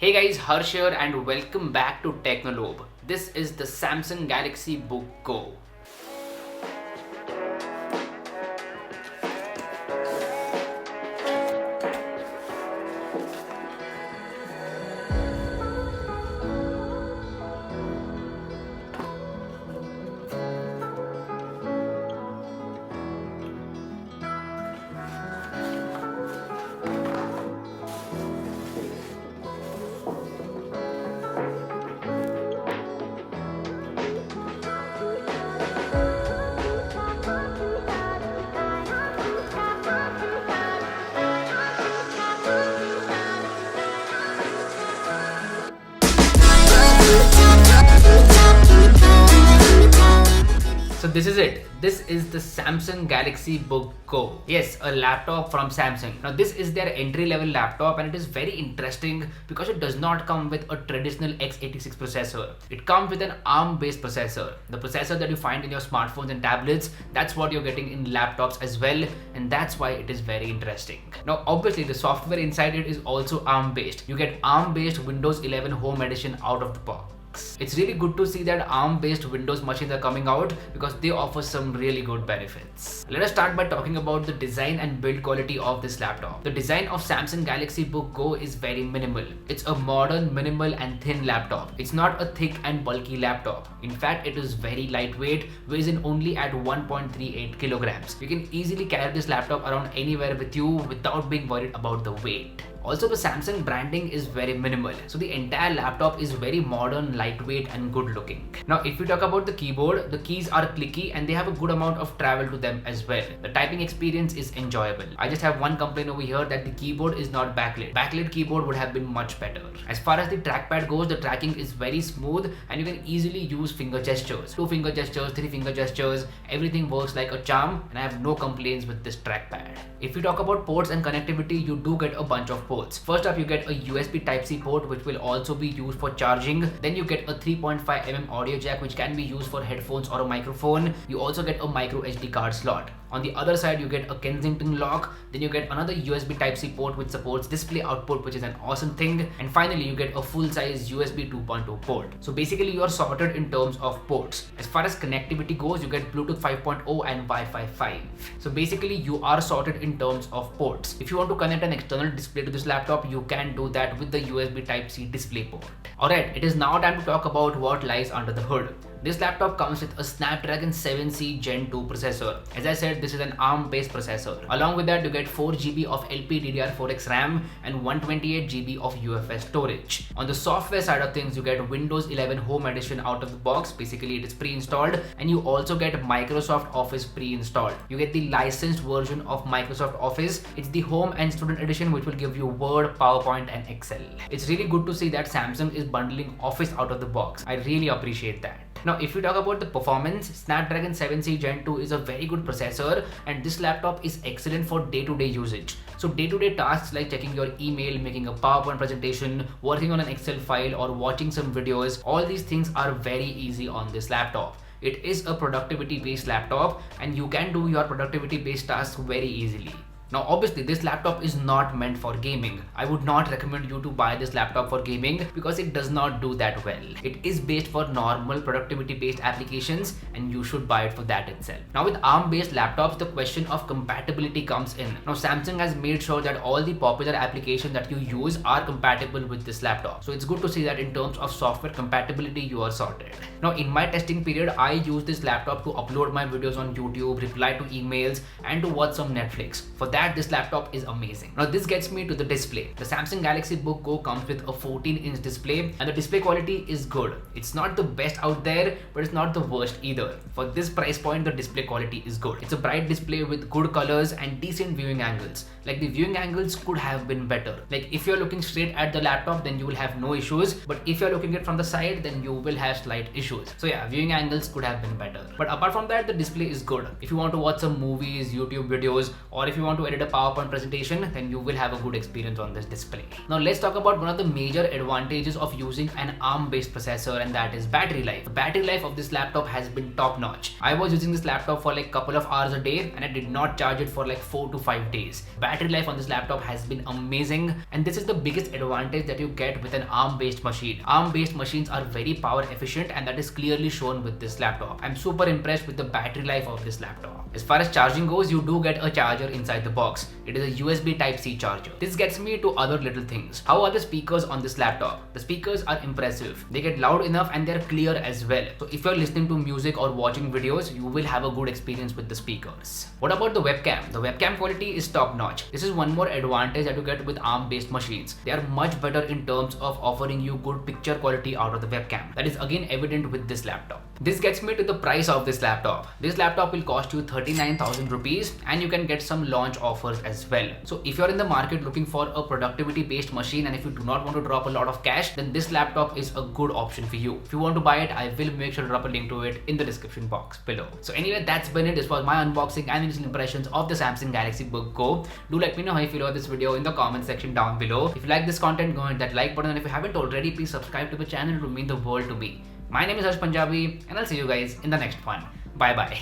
Hey guys, Harsh here and welcome back to Technolobe. This is the Samsung Galaxy Book Go. So this is it. This is the Samsung Galaxy Book Go. Yes, a laptop from Samsung. Now this is their entry level laptop and it is very interesting because it does not come with a traditional x86 processor. It comes with an ARM based processor. The processor that you find in your smartphones and tablets, that's what you're getting in laptops as well, and that's why it is very interesting. Now obviously the software inside it is also ARM based. You get ARM based Windows 11 Home Edition out of the box. It's really good to see that ARM based Windows machines are coming out because they offer some really good benefits. Let us start by talking about the design and build quality of this laptop. The design of Samsung Galaxy Book Go is very minimal. It's a modern, minimal and thin laptop. It's not a thick and bulky laptop. In fact, it is very lightweight, weighs in only at 1.38 kilograms. You can easily carry this laptop around anywhere with you without being worried about the weight. Also, the Samsung branding is very minimal. So the entire laptop is very modern, lightweight and good looking. Now, if we talk about the keyboard, the keys are clicky and they have a good amount of travel to them as well. The typing experience is enjoyable. I just have one complaint over here that the keyboard is not backlit. Backlit keyboard would have been much better. As far as the trackpad goes, the tracking is very smooth and you can easily use finger gestures. 2 finger gestures, 3 finger gestures, everything works like a charm and I have no complaints with this trackpad. If we talk about ports and connectivity, you do get a bunch of ports. First up, you get a USB Type-C port which will also be used for charging. Then you get a 3.5mm audio jack which can be used for headphones or a microphone. You also get a micro SD card slot. On the other side, you get a Kensington lock. Then you get another USB Type-C port which supports display output, which is an awesome thing. And finally, you get a full-size USB 2.2 port. So basically, you are sorted in terms of ports. As far as connectivity goes, you get Bluetooth 5.0 and Wi-Fi 5. So basically, you are sorted in terms of ports. If you want to connect an external display to this laptop, you can do that with the USB Type-C display port. Alright, it is now time to talk about what lies under the hood. This laptop comes with a Snapdragon 7C Gen 2 processor. As I said, this is an ARM based processor. Along with that, you get 4GB of LPDDR4X RAM and 128GB of UFS storage. On the software side of things, you get Windows 11 Home Edition out of the box. Basically, it is pre-installed, and you also get Microsoft Office pre-installed. You get the licensed version of Microsoft Office. It's the Home and Student Edition, which will give you Word, PowerPoint and Excel. It's really good to see that Samsung is bundling Office out of the box. I really appreciate that. Now, if we talk about the performance, Snapdragon 7C Gen 2 is a very good processor and this laptop is excellent for day-to-day usage. So day-to-day tasks like checking your email, making a PowerPoint presentation, working on an Excel file or watching some videos, all these things are very easy on this laptop. It is a productivity-based laptop and you can do your productivity-based tasks very easily. Now obviously this laptop is not meant for gaming. I would not recommend you to buy this laptop for gaming because it does not do that well. It is based for normal productivity based applications and you should buy it for that itself. Now with ARM based laptops, the question of compatibility comes in. Now Samsung has made sure that all the popular applications that you use are compatible with this laptop. So it's good to see that in terms of software compatibility you are sorted. Now in my testing period, I use this laptop to upload my videos on YouTube, reply to emails and to watch some Netflix. For that, this laptop is amazing. Now this gets me to the display. The Samsung Galaxy Book Go comes with a 14-inch display and the display quality is good. It's not the best out there, but it's not the worst either. For this price point, the display quality is good. It's a bright display with good colors and decent viewing angles. Like the viewing angles could have been better. Like if you're looking straight at the laptop, then you will have no issues. But if you're looking at it from the side, then you will have slight issues. So yeah, viewing angles could have been better. But apart from that, the display is good. If you want to watch some movies, YouTube videos, or if you want to edit a PowerPoint presentation, then you will have a good experience on this display. Now let's talk about one of the major advantages of using an ARM-based processor, and that is battery life. The battery life of this laptop has been top notch. I was using this laptop for like a couple of hours a day and I did not charge it for like 4 to 5 days. Battery life on this laptop has been amazing, and this is the biggest advantage that you get with an ARM-based machine. ARM-based machines are very power efficient, and that is clearly shown with this laptop. I'm super impressed with the battery life of this laptop. As far as charging goes, you do get a charger inside the box. It is a USB Type-C charger. This gets me to other little things. How are the speakers on this laptop? The speakers are impressive. They get loud enough and they're clear as well. So if you're listening to music or watching videos, you will have a good experience with the speakers. What about the webcam? The webcam quality is top notch. This is one more advantage that you get with ARM-based machines. They are much better in terms of offering you good picture quality out of the webcam. That is again evident with this laptop. This gets me to the price of this laptop. This laptop will cost you 39,000 rupees, and you can get some launch offers as well. So if you're in the market looking for a productivity based machine and if you do not want to drop a lot of cash, then this laptop is a good option for you. If you want to buy it, I will make sure to drop a link to it in the description box below. So anyway, that's been it. This was my unboxing and initial impressions of the Samsung Galaxy Book Go. Do let me know how you feel about this video in the comment section down below. If you like this content, go hit that like button, and if you haven't already, please subscribe to the channel. It would mean the world to me. My name is Harsh Punjabi, and I'll see you guys in the next one. Bye bye.